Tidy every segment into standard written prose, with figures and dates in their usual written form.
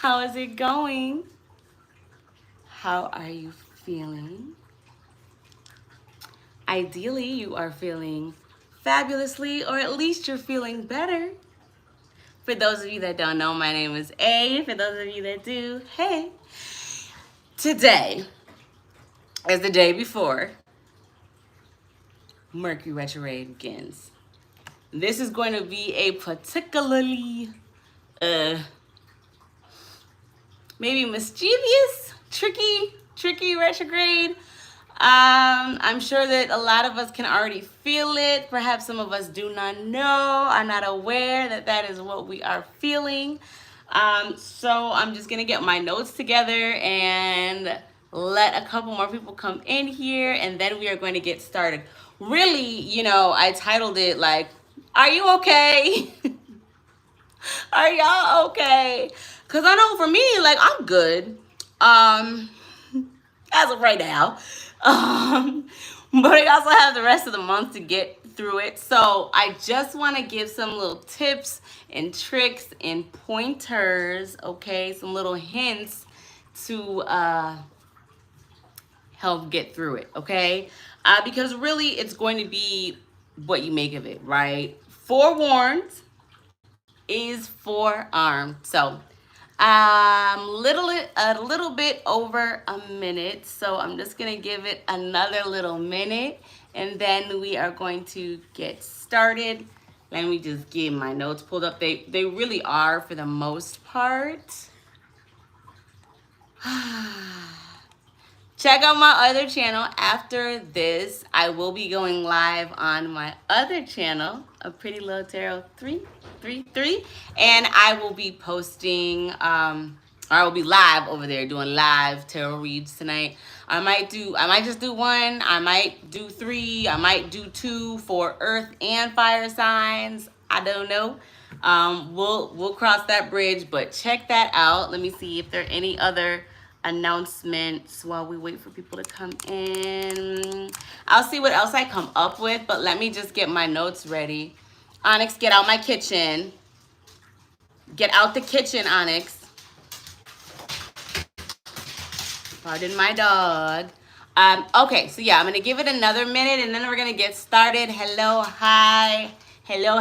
How is it going? How are you feeling? Ideally, you are feeling fabulously, or at least you're feeling better. For those of you that don't know, my name is A. For those of you that do, hey. Today is the day before Mercury Retrograde begins. This is going to be a particularly, maybe mischievous, tricky retrograde. I'm sure that a lot of us can already feel it. Perhaps some of us do not know, are not aware that that is what we are feeling. So I'm just gonna get my notes together and let a couple more people come in here, and then we are going to get started. Really, I titled it like, are you okay? Are y'all okay? Because I know for me, like, I'm good. As of right now. But I also have the rest of the month to get through it. So I just want to give some little tips and tricks and pointers, okay? Some little hints to help get through it, okay? Because really it's going to be what you make of it, right? Forewarned is forearmed. So a little bit over a minute, so I'm just gonna give it another little minute, and then we are going to get started. Let me just get my notes pulled up. They really are, for the most part. Check out my other channel. After this, I will be going live on my other channel, A Pretty Lil Tarot 333, and I will be posting, I will be live over there doing live tarot reads tonight. I might just do one, I might do 3, I might do 2 for earth and fire signs. I don't know. We'll cross that bridge, but check that out. Let me see if there are any other announcements while we wait for people to come in. I'll see what else I come up with, but let me just get my notes ready. Onyx, get out my kitchen. Get out the kitchen, Onyx. Pardon my dog. Okay, so yeah, I'm gonna give it another minute and then we're gonna get started. Hello, hi. Hello.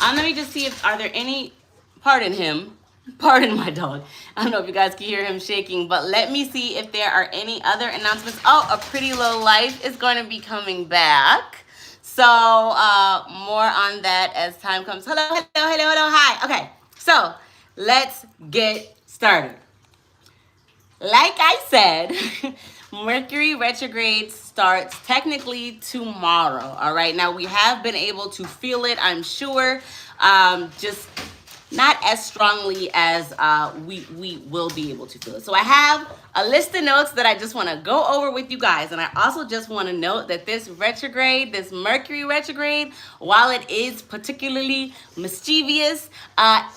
Let me just see if, are there any, pardon my dog. I don't know if you guys can hear him shaking, but let me see if there are any other announcements. Oh, A Pretty Lil Life is going to be coming back. So more on that as time comes. Hello, hi. Okay, so let's get started. Like I said, Mercury retrograde starts technically tomorrow. All right, now we have been able to feel it, I'm sure, just not as strongly as we will be able to feel it. So I have a list of notes that I just want to go over with you guys. And I also just want to note that this retrograde, this Mercury retrograde, while it is particularly mischievous,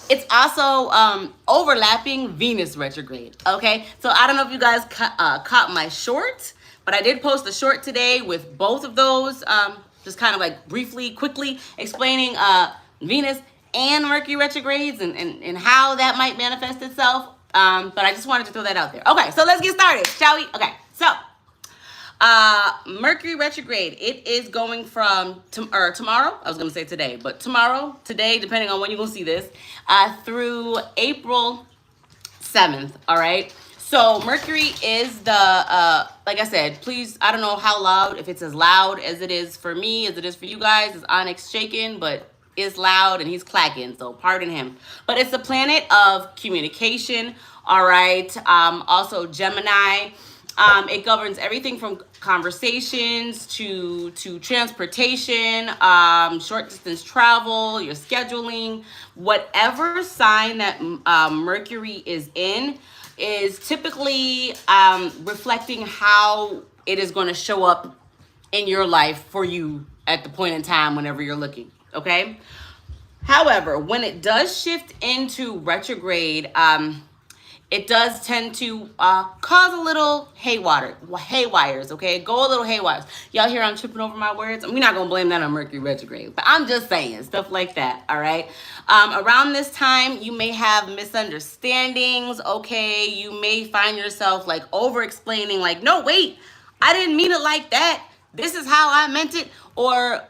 it's also overlapping Venus retrograde. Okay, so I don't know if you guys caught my short, but I did post a short today with both of those, just kind of like briefly, quickly explaining Venus and Mercury retrogrades and how that might manifest itself. But I just wanted to throw that out there. Okay, so let's get started, shall we? Okay, so Mercury retrograde, it is going from tomorrow, I was gonna say today, but today, depending on when you're gonna see this, through April 7th, all right? So Mercury is the, like I said, please, I don't know how loud, if it's as loud as it is for me, as it is for you guys, is Onyx shaking, but is loud and he's clacking, so pardon him. But it's the planet of communication, all right? Also Gemini. It governs everything from conversations to transportation, short distance travel, your scheduling. Whatever sign that Mercury is in is typically reflecting how it is going to show up in your life for you at the point in time whenever you're looking. Okay. However, when it does shift into retrograde, it does tend to cause a little haywires, okay? Go a little haywires. Y'all hear I'm tripping over my words? We're not going to blame that on Mercury retrograde, but I'm just saying, stuff like that, all right? Around this time, you may have misunderstandings, okay? You may find yourself, like, over-explaining, like, no, wait, I didn't mean it like that. This is how I meant it. Or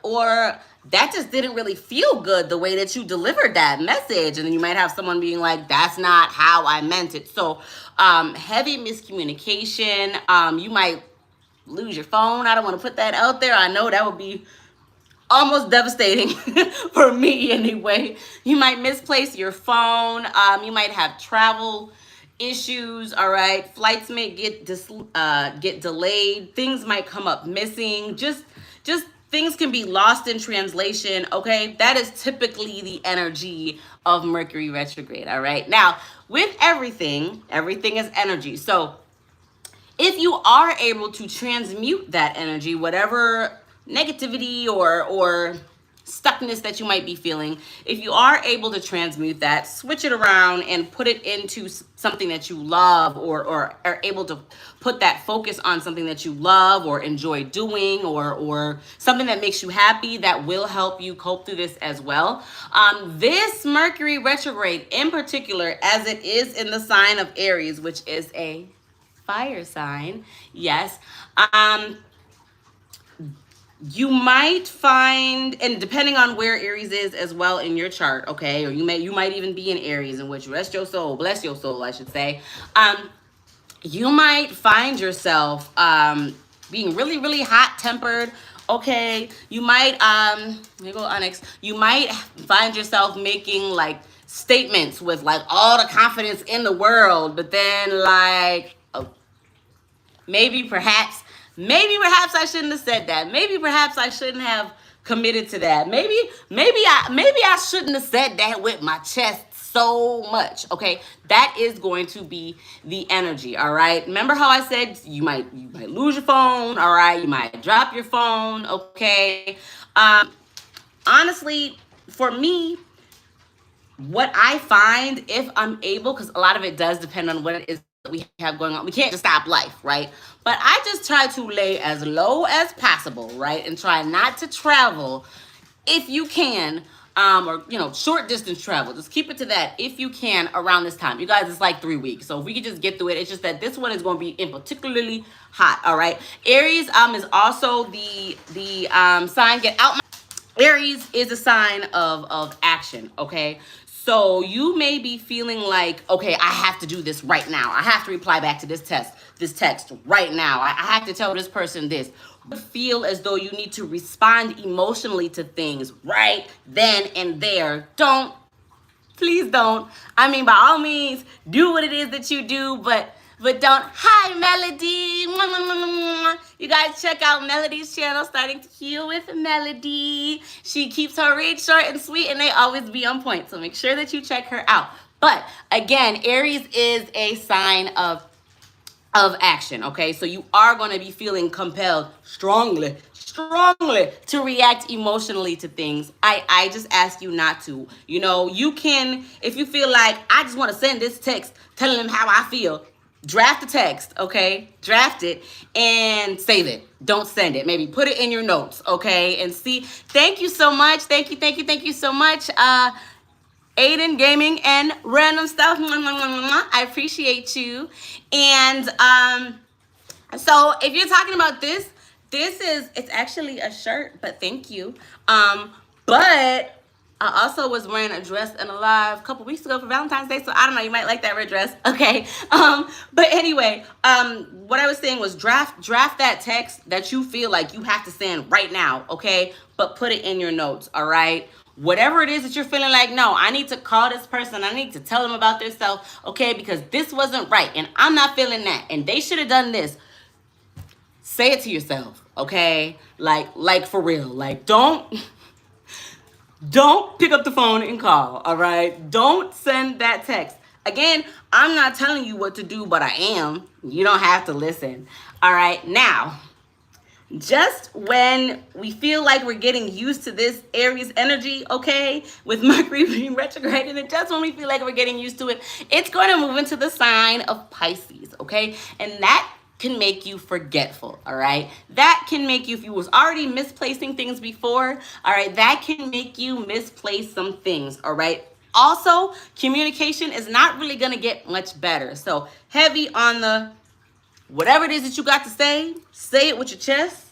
that just didn't really feel good the way that you delivered that message. And then you might have someone being like, that's not how I meant it. So heavy miscommunication. You might lose your phone. I don't want to put that out there. I know that would be almost devastating for me anyway. You might misplace your phone. You might have travel issues, all right? Flights may get delayed. Things might come up missing. Just things can be lost in translation, okay? That is typically the energy of Mercury retrograde, all right? Now, with everything is energy. So if you are able to transmute that energy, whatever negativity or stuckness that you might be feeling, if you are able to transmute that, switch it around and put it into something that you love, or are able to put that focus on something that you love or enjoy doing, or something that makes you happy, that will help you cope through this as well. This Mercury retrograde in particular, as it is in the sign of Aries, which is a fire sign, yes, you might find, and depending on where Aries is as well in your chart, okay, or you might even be in Aries, in which rest your soul, bless your soul, I should say. You might find yourself being really, really hot-tempered. Okay, you might let me go Onyx. You might find yourself making like statements with like all the confidence in the world, but then like, oh, maybe perhaps I shouldn't have said that. Maybe perhaps I shouldn't have committed to that. Maybe I shouldn't have said that with my chest so much. Okay, that is going to be the energy. All right. Remember how I said you might lose your phone. All right, you might drop your phone. Okay. Honestly, for me, what I find, if I'm able, because a lot of it does depend on what it is that we have going on. We can't just stop life, right? But I just try to lay as low as possible, right? And try not to travel if you can, or, you know, short distance travel. Just keep it to that if you can around this time. You guys, it's like 3 weeks. So if we could just get through it, it's just that this one is going to be in particularly hot, all right? Aries is also the sign, get out. Aries is a sign of action, okay? So you may be feeling like, okay, I have to do this right now. I have to reply back to this text right now. I have to tell this person this. Feel as though you need to respond emotionally to things right then and there. Please don't. I mean, by all means, do what it is that you do, but don't. Hi, Melody. You guys check out Melody's channel, Starting to Heal with Melody. She keeps her reads short and sweet, and they always be on point. So make sure that you check her out. But again, Aries is a sign of action, okay? So you are going to be feeling compelled strongly to react emotionally to things. I just ask you not to. You know, you can, if you feel like, I just want to send this text telling them how I feel, draft the text, okay? Draft it and save it. Don't send it. Maybe put it in your notes, okay? And see, thank you so much. Thank you so much. Aiden Gaming and Random Stuff. I appreciate you. And so if you're talking about this is, it's actually a shirt, but thank you. But I also was wearing a dress in a live a couple weeks ago for Valentine's Day, so I don't know, you might like that red dress, okay? But anyway, what I was saying was draft that text that you feel like you have to send right now, okay? But put it in your notes, all right? Whatever it is that you're feeling like, no, I need to call this person, I need to tell them about their self, okay? Because this wasn't right, and I'm not feeling that, and they should have done this. Say it to yourself, okay? Like for real, like don't pick up the phone and call, all right? Don't send that text. Again, I'm not telling you what to do, but I am. You don't have to listen, all right? Now, just when we feel like we're getting used to this Aries energy, okay, with Mercury being retrograde, and just when we feel like we're getting used to it, it's going to move into the sign of Pisces, okay? And that can make you forgetful, all right? That can make you, if you was already misplacing things before, all right, that can make you misplace some things, all right? Also, communication is not really going to get much better. So heavy on the whatever it is that you got to say it with your chest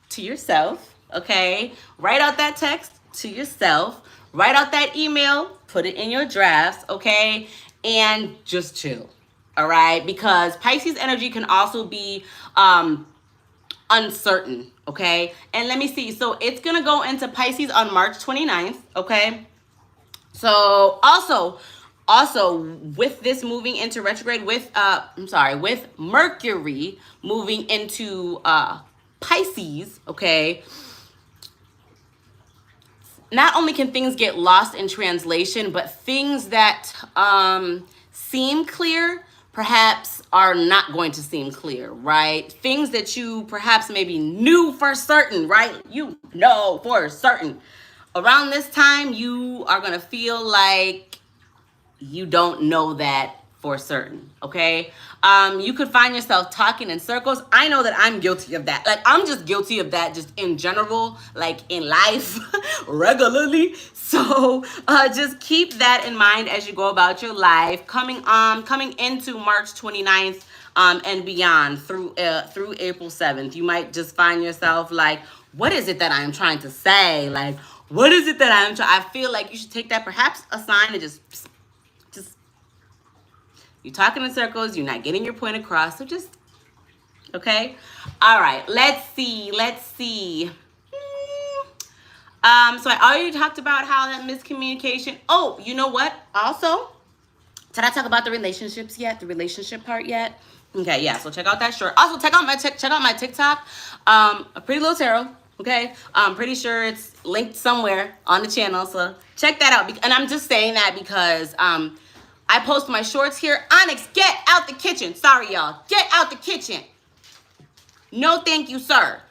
to yourself, okay? Write out that text to yourself. Write out that email. Put it in your drafts, okay? And just chill, all right? Because Pisces energy can also be uncertain, okay? And let me see. So it's going to go into Pisces on March 29th, okay? So also with this moving into retrograde with Mercury moving into Pisces, okay, not only can things get lost in translation, but things that seem clear perhaps are not going to seem clear, right? Things that you perhaps maybe knew for certain, right? You know for certain. Around this time, you are going to feel like you don't know that for certain, okay? You could find yourself talking in circles. I know that I'm guilty of that. Like, I'm just guilty of that just in general, like in life, regularly. So just keep that in mind as you go about your life. Coming into March 29th and beyond through April 7th, you might just find yourself like, what is it that I'm trying to say? Like, what is it that I feel like you should take that perhaps a sign and just you're talking in circles, you're not getting your point across, so just, okay? All right, let's see. So I already talked about how that miscommunication. Oh, you know what? Also, did I talk about the relationships yet? The relationship part yet? Okay, yeah, so check out that short. Also, check out my TikTok, A Pretty Lil Tarot, okay? I'm pretty sure it's linked somewhere on the channel, so check that out. And I'm just saying that because, I post my shorts here. Onyx, get out the kitchen. Sorry, y'all. Get out the kitchen. No, thank you, sir.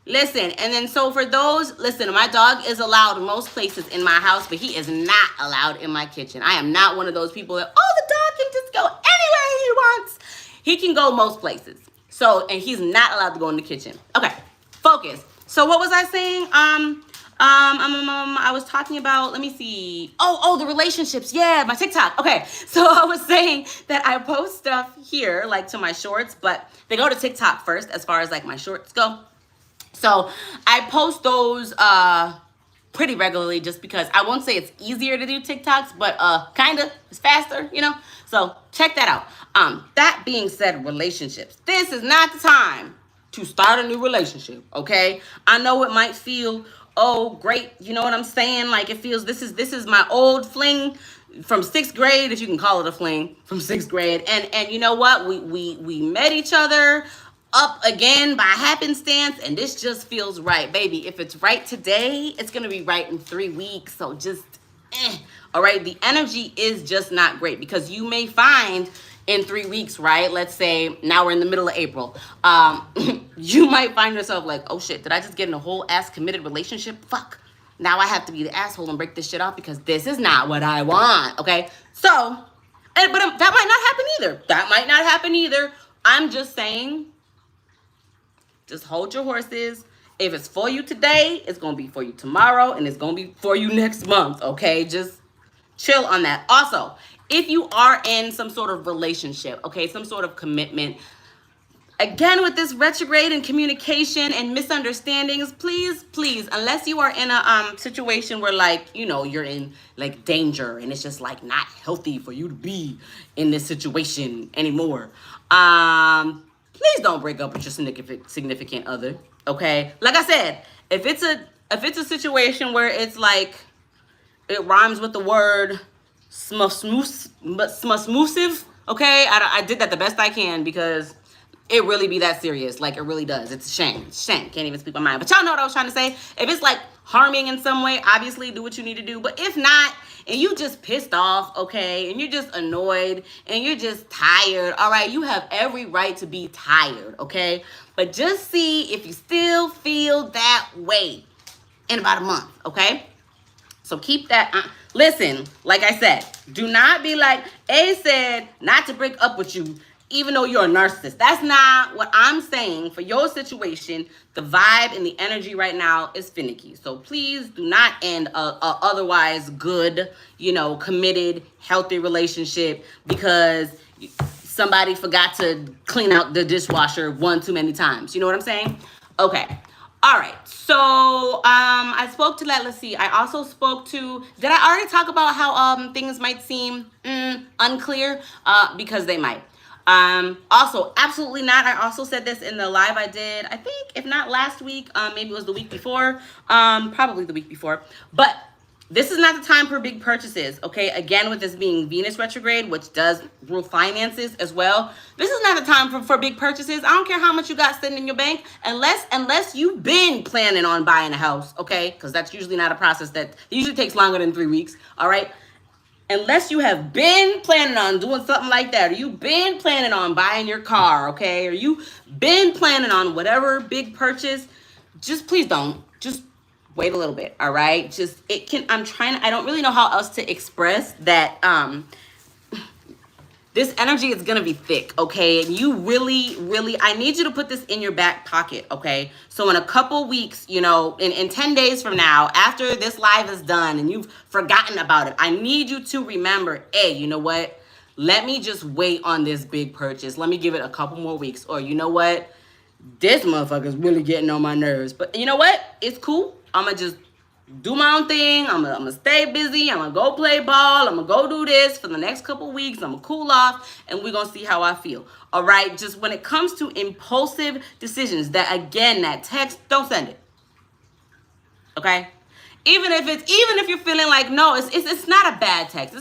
Listen, and then so for those, listen, my dog is allowed most places in my house, but he is not allowed in my kitchen. I am not one of those people that, oh, the dog can just go anywhere he wants. He can go most places. So, and he's not allowed to go in the kitchen. Okay, focus. So what was I saying? I was talking about, let me see. Oh, the relationships. Yeah, my TikTok. Okay. So I was saying that I post stuff here, like to my shorts, but they go to TikTok first as far as like my shorts go. So I post those, pretty regularly just because I won't say it's easier to do TikToks, but, kind of it's faster, you know? So check that out. That being said, relationships. This is not the time to start a new relationship. Okay. I know it might feel, oh, great. You know what I'm saying? Like, it feels, this is my old fling from 6th grade, if you can call it a fling, from 6th grade. And you know what? We met each other up again by happenstance, and this just feels right, baby. If it's right today, it's going to be right in 3 weeks. So just, all right. The energy is just not great because you may find in 3 weeks, right? Let's say now we're in the middle of April. You might find yourself like, oh shit, did I just get in a whole ass committed relationship? Fuck. Now I have to be the asshole and break this shit off because this is not what I want. Okay. So, but that might not happen either. That might not happen either. I'm just saying, just hold your horses. If it's for you today, it's going to be for you tomorrow, and it's going to be for you next month. Okay. Just chill on that. Also, if you are in some sort of relationship, okay, some sort of commitment, again, with this retrograde and communication and misunderstandings, please, unless you are in a situation where, like, you know, you're in like danger and it's just like not healthy for you to be in this situation anymore, please don't break up with your significant other. Okay, like I said, if it's a situation where it's like it rhymes with the word smooth, okay, I did that the best I can because it really be that serious. Like, it really does. It's a shame. Can't even speak my mind. But y'all know what I was trying to say. If it's like harming in some way, obviously do what you need to do. But if not, and you just pissed off, okay, and you're just annoyed, and you're just tired, all right, you have every right to be tired, okay? But just see if you still feel that way in about a month, okay? So keep that. Listen, like I said, do not be like, A said not to break up with you, even though you're a narcissist. That's not what I'm saying. For your situation, the vibe and the energy right now is finicky. So please do not end a otherwise good, you know, committed, healthy relationship because somebody forgot to clean out the dishwasher one too many times. You know what I'm saying? Okay. All right. So I spoke to that. Let's see. I also spoke to, did I already talk about how things might seem unclear? Because they might. Also, absolutely not. I also said this in the live I did, I think, if not last week, maybe it was the week before, probably the week before. But this is not the time for big purchases, okay? Again, with this being Venus retrograde, which does rule finances as well. This is not the time for big purchases. I don't care how much you got sitting in your bank, unless you've been planning on buying a house, okay? Because that's usually not a process that usually takes longer than 3 weeks, all right? Unless you have been planning on doing something like that, or you've been planning on buying your car, okay? Or you've been planning on whatever big purchase, just please don't. Just wait a little bit, all right? Just, I don't really know how else to express that, this energy is going to be thick, okay? And you really, I need you to put this in your back pocket, okay? So in a couple weeks, you know, in 10 days from now, after this live is done and you've forgotten about it, I need you to remember, hey, you know what? Let me just wait on this big purchase. Let me give it a couple more weeks. Or you know what? This motherfucker's really getting on my nerves. But you know what? It's cool. I'm going to just do my own thing. I'm gonna stay busy. I'm gonna go play ball. I'm gonna go do this for the next couple weeks. I'm gonna cool off and we're gonna see how I feel. All right. Just when it comes to impulsive decisions, that text, don't send it. Okay. Even if you're feeling like, no, it's not a bad text.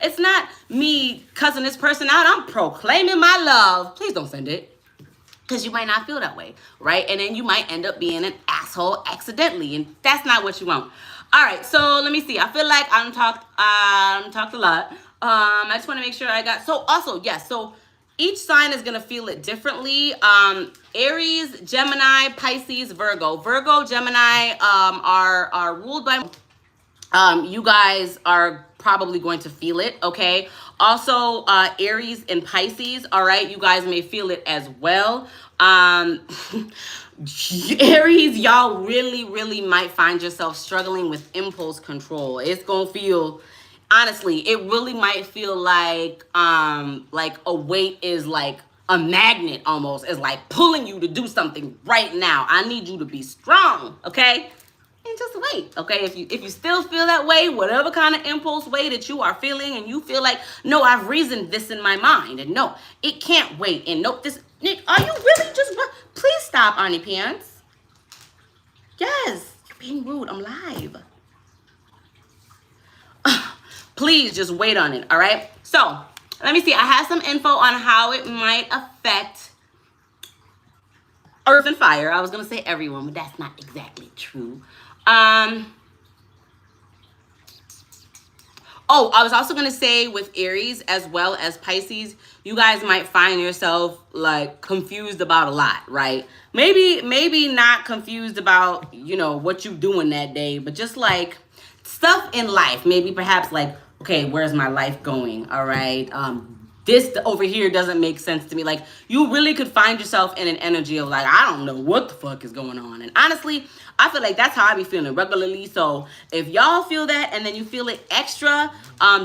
It's not me cussing this person out. I'm proclaiming my love. Please don't send it. Because you might not feel that way, right? And then you might end up being an asshole accidentally, and that's not what you want. All right, so let me see. I feel like I'm talked a lot. I just want to make sure I got. So also, yes. So each sign is gonna feel it differently. Aries, Gemini, Pisces, Virgo. Virgo, Gemini are ruled by. You guys are probably going to feel it, okay? Also, Aries and Pisces, all right? You guys may feel it as well. Aries, y'all really might find yourself struggling with impulse control. It's gonna feel, honestly, it really might feel like a weight is like a magnet almost. Is like pulling you to do something right now. I need you to be strong, okay? And just wait, okay? If you still feel that way, whatever kind of impulse way that you are feeling, and you feel like, no, I've reasoned this in my mind, and no, it can't wait, and no, this, Nick, are you really just, please stop, Arnie Pants. Yes, you're being rude, I'm live. Please just wait on it, all right? So, let me see, I have some info on how it might affect Earth and Fire. I was gonna say everyone, but that's not exactly true. Oh, I was also going to say with Aries as well as Pisces, you guys might find yourself like confused about a lot, right? Maybe not confused about, you know, what you're doing that day, but just like stuff in life. Maybe perhaps like, okay, where's my life going? All right. This over here doesn't make sense to me. Like, you really could find yourself in an energy of like, I don't know what the fuck is going on. And honestly, I feel like that's how I be feeling regularly. So if y'all feel that and then you feel it extra,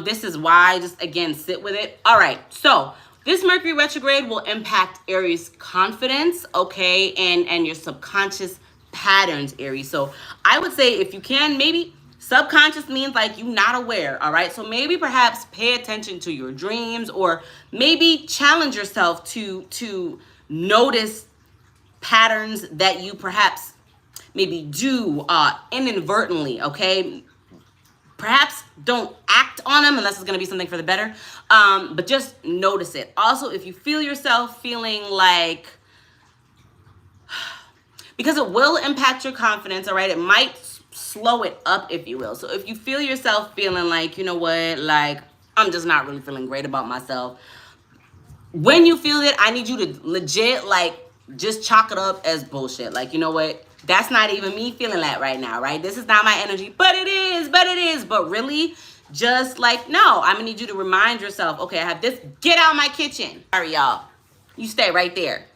this is why. Just again, sit with it. All right. So this Mercury retrograde will impact Aries' confidence, okay, and your subconscious patterns, Aries. So I would say if you can, maybe subconscious means like you're not aware, all right? So maybe perhaps pay attention to your dreams, or maybe challenge yourself to notice patterns that you perhaps maybe do inadvertently, okay? Perhaps don't act on them unless it's going to be something for the better, but just notice it. Also, if you feel yourself feeling like, because it will impact your confidence, all right? It might slow it up, if you will. So if you feel yourself feeling like, you know what, like, I'm just not really feeling great about myself, when you feel it, I need you to legit, like, just chalk it up as bullshit. Like, you know what? That's not even me feeling that right now, right? This is not my energy, but it is, but it is. But really, just like, no, I'm gonna need you to remind yourself, okay, I have this, get out of my kitchen. Sorry, y'all. You stay right there.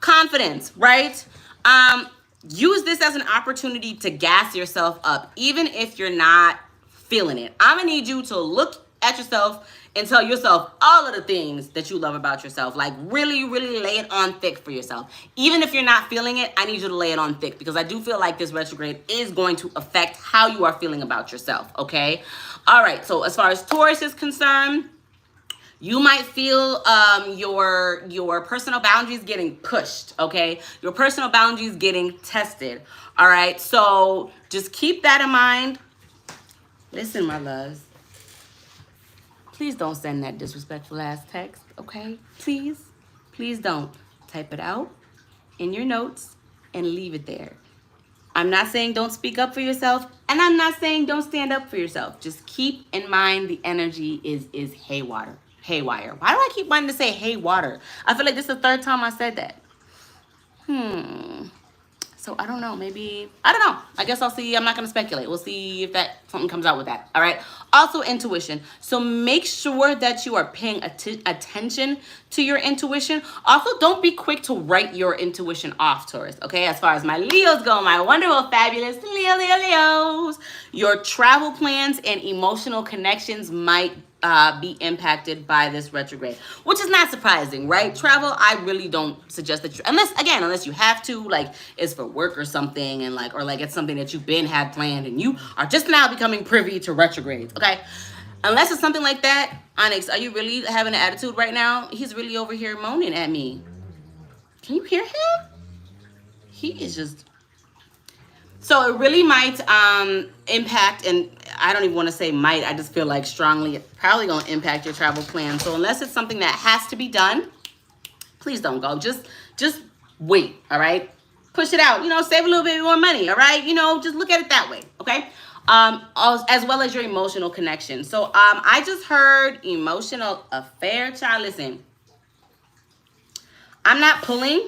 Confidence, right? Use this as an opportunity to gas yourself up, even if you're not feeling it. I'm gonna need you to look at yourself and tell yourself all of the things that you love about yourself. Like, really, really lay it on thick for yourself. Even if you're not feeling it, I need you to lay it on thick, because I do feel like this retrograde is going to affect how you are feeling about yourself, okay? All right, so as far as Taurus is concerned, you might feel your personal boundaries getting pushed, okay? Your personal boundaries getting tested, all right? So just keep that in mind. Listen, my loves. Please don't send that disrespectful ass text, okay? Please, please don't. Type it out in your notes and leave it there. I'm not saying don't speak up for yourself, and I'm not saying don't stand up for yourself. Just keep in mind the energy is haywire. Haywire. Why do I keep wanting to say haywire? I feel like this is the third time I said that. So I don't know, maybe, I don't know. I guess I'll see. I'm not going to speculate. We'll see if something comes out with that. All right. Also, intuition. So make sure that you are paying attention to your intuition. Also, don't be quick to write your intuition off, Taurus. Okay. As far as my Leos go, my wonderful, fabulous Leos, your travel plans and emotional connections might be impacted by this retrograde, which is not surprising, right? Travel, I really don't suggest that you, unless you have to, like it's for work or something, and like, or like it's something that you've had planned and you are just now becoming privy to retrogrades, okay? Unless it's something like that. Onyx, are you really having an attitude right now? He's really over here moaning at me. Can you hear him? He is just... So it really might impact, and I don't even want to say might, I just feel like strongly it's probably going to impact your travel plan. So unless it's something that has to be done, please don't go. Just wait, all right? Push it out, save a little bit more money, all right? Just look at it that way, okay? As well as your emotional connection. So I just heard emotional affair. Child, listen, I'm not pulling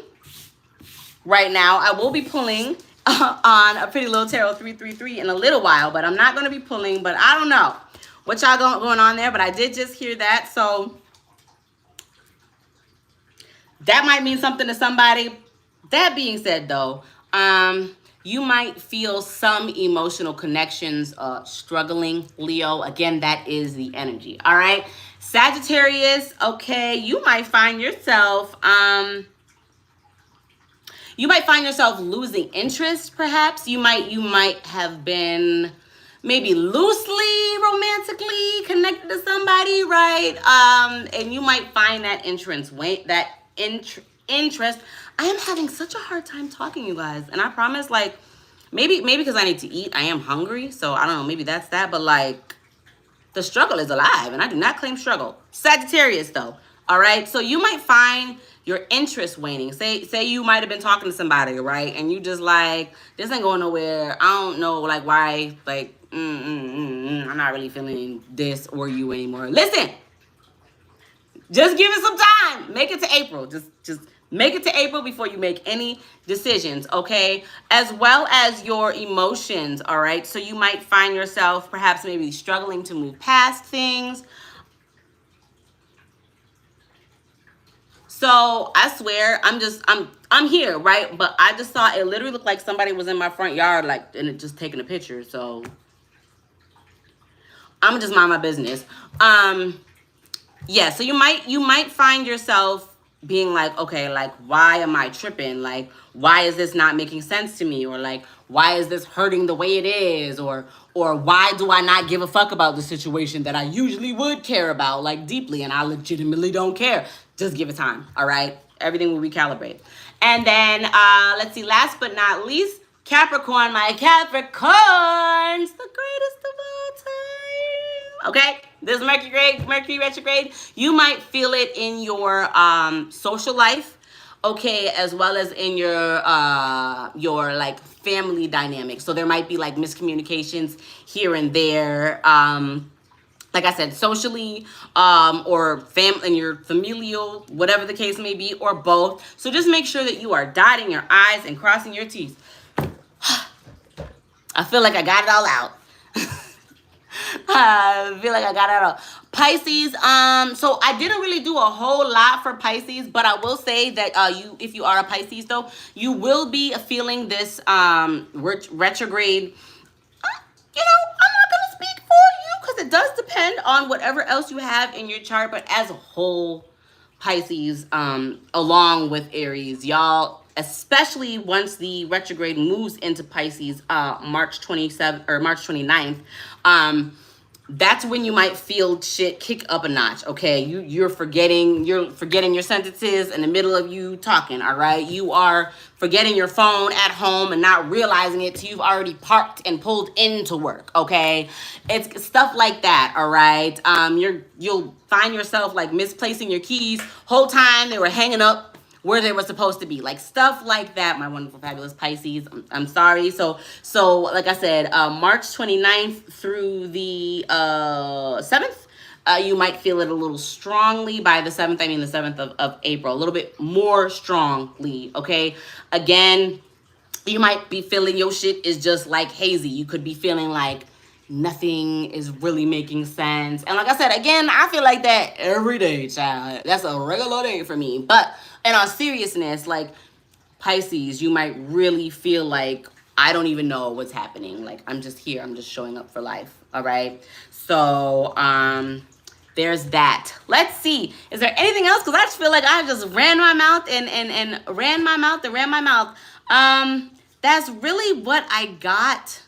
right now. I will be pulling on A Pretty Lil Tarot 333 in a little while, but I'm not going to be pulling. But I don't know what y'all going on there, but I did just hear that. So that might mean something to somebody. That being said, though, you might feel some emotional connections struggling, Leo. Again, that is the energy. All right. Sagittarius, okay, you might find yourself losing interest, perhaps. You might have been maybe loosely romantically connected to somebody, right? And you might find that interest. I am having such a hard time talking, you guys. And I promise, like, maybe because I need to eat, I am hungry. So I don't know, maybe that's that. But like, the struggle is alive, and I do not claim struggle. Sagittarius, though. All right. So you might find your interest waning. Say you might have been talking to somebody, right? And you just like, this ain't going nowhere. I don't know, like, why, like, I'm not really feeling this or you anymore. Listen, just give it some time. Make it to April. Just make it to April before you make any decisions, okay? As well as your emotions, all right? So you might find yourself perhaps maybe struggling to move past things. So I swear, I'm here, right? But I just saw, it literally looked like somebody was in my front yard, like, and it just taking a picture. So I'm gonna just mind my business. Yeah, so you might find yourself being like, okay, like, why am I tripping? Like, why is this not making sense to me? Or like, why is this hurting the way it is? Or why do I not give a fuck about the situation that I usually would care about, like, deeply, and I legitimately don't care? Just give it time, all right? Everything will recalibrate. And then, let's see, last but not least, Capricorn, my Capricorns, the greatest of all time. Okay, this Mercury retrograde, you might feel it in your social life. okay, as well as in your like family dynamics. So there might be like miscommunications here and there. Like I said, socially, or family, and your familial, whatever the case may be, or both. So just make sure that you are dotting your I's and crossing your T's. I feel like I got it all out. I feel like I got it all. Pisces, so I didn't really do a whole lot for Pisces, but I will say that if you are a Pisces though, you will be feeling this retrograde. You know, I'm not gonna speak for you because it does depend on whatever else you have in your chart, but as a whole, Pisces, along with Aries, y'all, especially once the retrograde moves into Pisces, March 27th or March 29th, that's when you might feel shit kick up a notch. Okay, you're forgetting your sentences in the middle of you talking. All right, you are forgetting your phone at home and not realizing it till you've already parked and pulled into work. Okay, it's stuff like that. All right, you'll find yourself like misplacing your keys. Whole time they were hanging up where they were supposed to be, like stuff like that, my wonderful fabulous Pisces. I'm sorry. So like I said, March 29th through the 7th, you might feel it a little strongly. By the 7th, I mean the 7th of April, a little bit more strongly. Okay, again, you might be feeling your shit is just like hazy. You could be feeling like nothing is really making sense. And like I said, again, I feel like that every day, child. That's a regular day for me. But in all seriousness, like Pisces, you might really feel like, I don't even know what's happening. Like, I'm just here. I'm just showing up for life. All right. So, there's that. Let's see. Is there anything else? Because I just feel like I just ran my mouth and ran my mouth and ran my mouth. That's really what I got.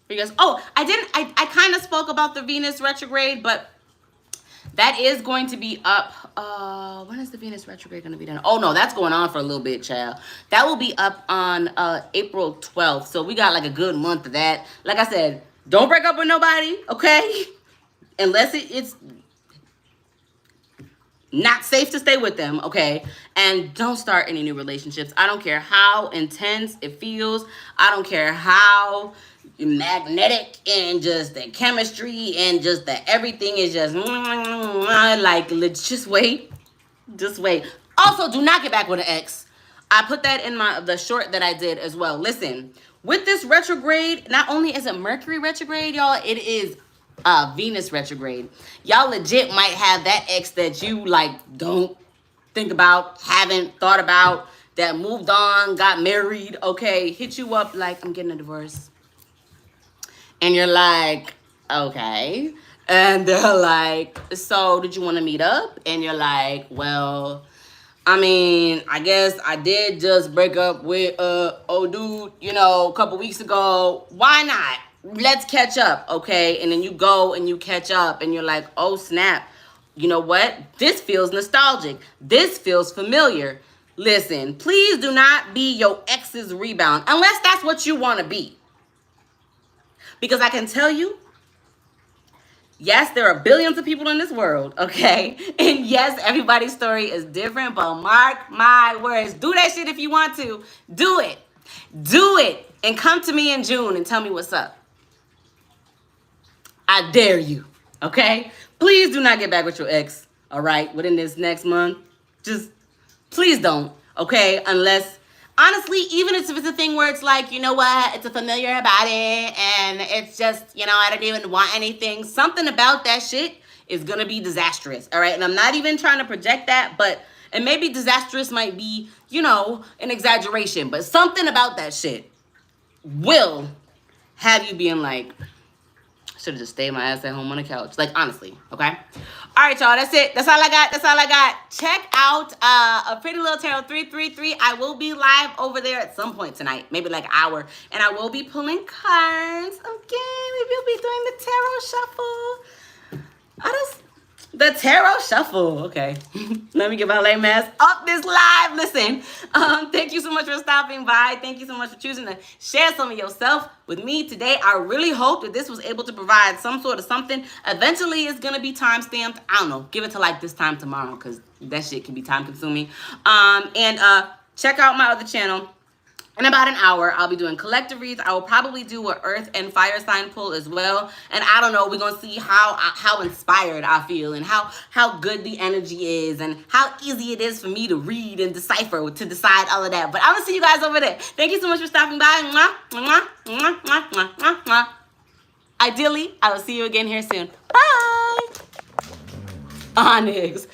Because, oh, I kind of spoke about the Venus retrograde, but that is going to be up. When is the Venus retrograde going to be done? Oh, no, that's going on for a little bit, child. That will be up on April 12th. So we got like a good month of that. Like I said, don't break up with nobody, okay? Unless it's not safe to stay with them, okay? And don't start any new relationships. I don't care how intense it feels. I don't care how magnetic and just the chemistry and just the everything is just like, let's just wait. Just wait. Also, do not get back with an ex. I put that in the short that I did as well. Listen, with this retrograde, not only is it Mercury retrograde, y'all, it is Venus retrograde. Y'all legit might have that ex that you like don't think about, haven't thought about, that moved on, got married, okay, hit you up like, I'm getting a divorce. And you're like, okay. And they're like, so did you want to meet up? And you're like, well, I mean, I guess I did just break up with old dude, you know, a couple weeks ago. Why not? Let's catch up, okay? And then you go and you catch up and you're like, oh, snap. You know what? This feels nostalgic. This feels familiar. Listen, please do not be your ex's rebound unless that's what you want to be. Because I can tell you, yes, there are billions of people in this world, okay? And yes, everybody's story is different, but mark my words. Do that shit if you want to. Do it. Do it. And come to me in June and tell me what's up. I dare you, okay? Please do not get back with your ex, all right, within this next month. Just please don't, okay? Unless, honestly, even if it's a thing where it's like, you know what, it's a familiar about it, and it's just, you know, I don't even want anything. Something about that shit is going to be disastrous, all right? And I'm not even trying to project that, but, and maybe disastrous might be, you know, an exaggeration, but something about that shit will have you being like, should have just stayed my ass at home on the couch. Like, honestly, okay? All right, y'all, that's it. That's all I got. That's all I got. Check out A Pretty Lil Tarot 333. I will be live over there at some point tonight, maybe like an hour, and I will be pulling cards. Okay, maybe we'll be doing the tarot shuffle. The Tarot Shuffle. Okay. Let me get my lame ass up this live. Listen, thank you so much for stopping by. Thank you so much for choosing to share some of yourself with me today. I really hope that this was able to provide some sort of something. Eventually, it's going to be time stamped. I don't know. Give it to like this time tomorrow because that shit can be time consuming. Check out my other channel. In about an hour, I'll be doing collective reads. I will probably do an earth and fire sign pull as well. And I don't know, we're going to see how inspired I feel and how good the energy is and how easy it is for me to read and decipher to decide all of that. But I'm going to see you guys over there. Thank you so much for stopping by. Mwah, mwah, mwah, mwah, mwah, mwah, mwah. Ideally, I will see you again here soon. Bye. Onyx.